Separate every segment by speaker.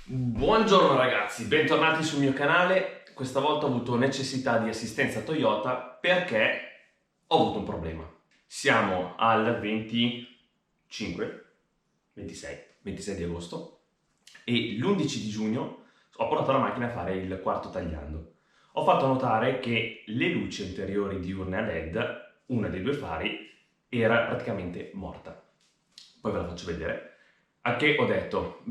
Speaker 1: Buongiorno ragazzi, bentornati sul mio canale. Questa volta ho avuto necessità di assistenza Toyota perché ho avuto un problema. Siamo al 26 di agosto e l'11 di giugno ho portato la macchina a fare il quarto tagliando. Ho fatto notare che le luci anteriori diurne a LED, una dei due fari, era praticamente morta. Poi ve la faccio vedere. A che ho detto,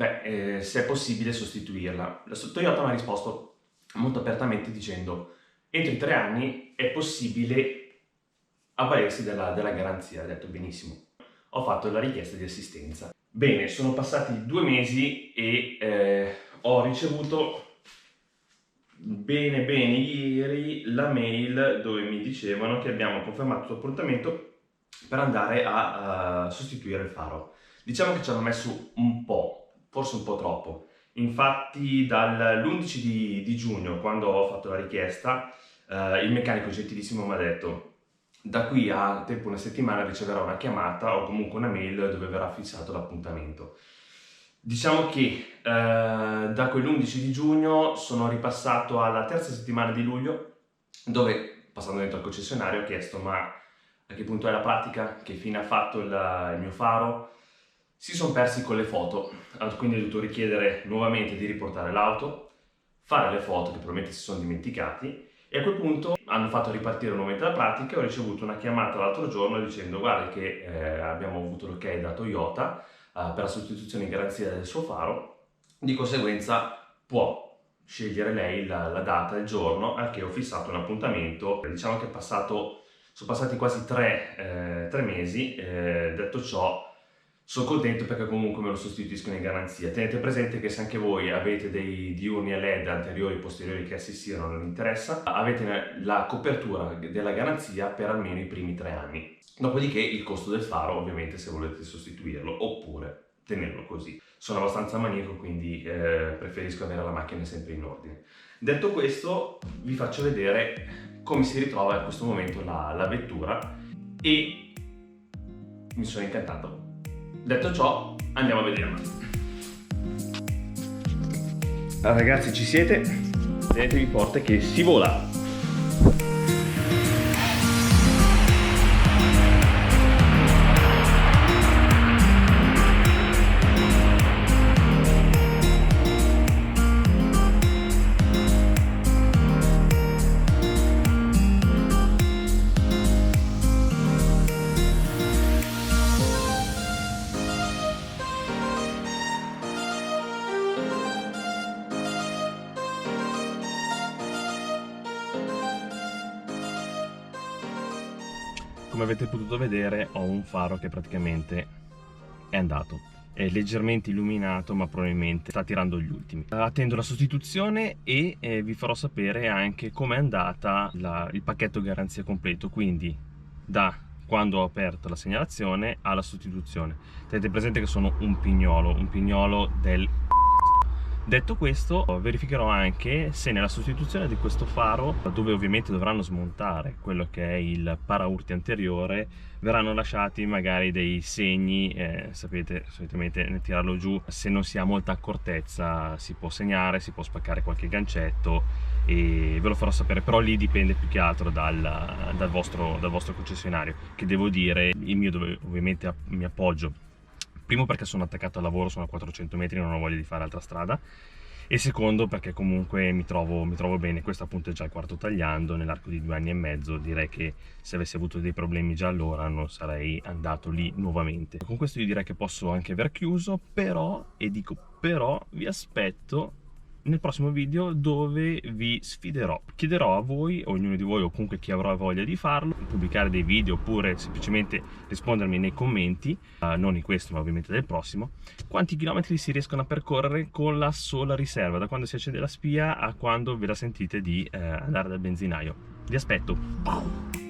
Speaker 1: se è possibile sostituirla. La Toyota mi ha risposto molto apertamente dicendo, entro i 3 anni è possibile avvalersi della garanzia. Ho detto, benissimo. Ho fatto la richiesta di assistenza. Bene, sono passati 2 mesi e ho ricevuto bene ieri la mail dove mi dicevano che abbiamo confermato il appuntamento per andare a sostituire il faro. Diciamo che ci hanno messo un po', forse un po' troppo. Infatti dall'11 di giugno, quando ho fatto la richiesta, il meccanico gentilissimo mi ha detto da qui a tempo una settimana riceverà una chiamata o comunque una mail dove verrà fissato l'appuntamento. Diciamo che da quell'11 di giugno sono ripassato alla terza settimana di luglio, dove passando dentro al concessionario ho chiesto ma a che punto è la pratica, che fine ha fatto il mio faro. Si sono persi con le foto, quindi ho dovuto richiedere nuovamente di riportare l'auto, fare le foto che probabilmente si sono dimenticati e a quel punto hanno fatto ripartire nuovamente la pratica e ho ricevuto una chiamata l'altro giorno dicendo guarda che abbiamo avuto l'ok da Toyota per la sostituzione in garanzia del suo faro, di conseguenza può scegliere lei la data e il giorno, al che ho fissato un appuntamento. Diciamo che sono passati quasi 3 mesi, detto ciò sono contento perché comunque me lo sostituiscono in garanzia. Tenete presente che se anche voi avete dei diurni a LED anteriori e posteriori che assistano non interessa, avete la copertura della garanzia per almeno i primi 3 anni. Dopodiché il costo del faro ovviamente se volete sostituirlo oppure tenerlo così. Sono abbastanza maniaco quindi preferisco avere la macchina sempre in ordine. Detto questo vi faccio vedere come si ritrova in questo momento la vettura e mi sono incantato. Detto ciò, andiamo a vederla. Allora, ragazzi, ci siete? Tenetevi forte che si vola! Come avete potuto vedere ho un faro che praticamente è andato, è leggermente illuminato ma probabilmente sta tirando gli ultimi. Attendo la sostituzione e vi farò sapere anche com'è andata il pacchetto garanzia completo, quindi da quando ho aperto la segnalazione alla sostituzione. Tenete presente che sono un pignolo del... Detto questo, verificherò anche se nella sostituzione di questo faro, dove ovviamente dovranno smontare quello che è il paraurti anteriore, verranno lasciati magari dei segni, sapete, solitamente nel tirarlo giù, se non si ha molta accortezza si può segnare, si può spaccare qualche gancetto e ve lo farò sapere, però lì dipende più che altro dal vostro concessionario, che devo dire, il mio dove ovviamente mi appoggio. Primo perché sono attaccato al lavoro, sono a 400 metri, non ho voglia di fare altra strada, e secondo perché comunque mi trovo bene. Questo appunto è già il quarto tagliando, nell'arco di 2 anni e mezzo direi che se avessi avuto dei problemi già allora non sarei andato lì nuovamente. Con questo io direi che posso anche aver chiuso, però, e dico però, vi aspetto nel prossimo video dove vi sfiderò, chiederò a voi, ognuno di voi o comunque chi avrà voglia di farlo, pubblicare dei video oppure semplicemente rispondermi nei commenti, non in questo ma ovviamente del prossimo, quanti chilometri si riescono a percorrere con la sola riserva, da quando si accende la spia a quando ve la sentite di andare dal benzinaio. Vi aspetto!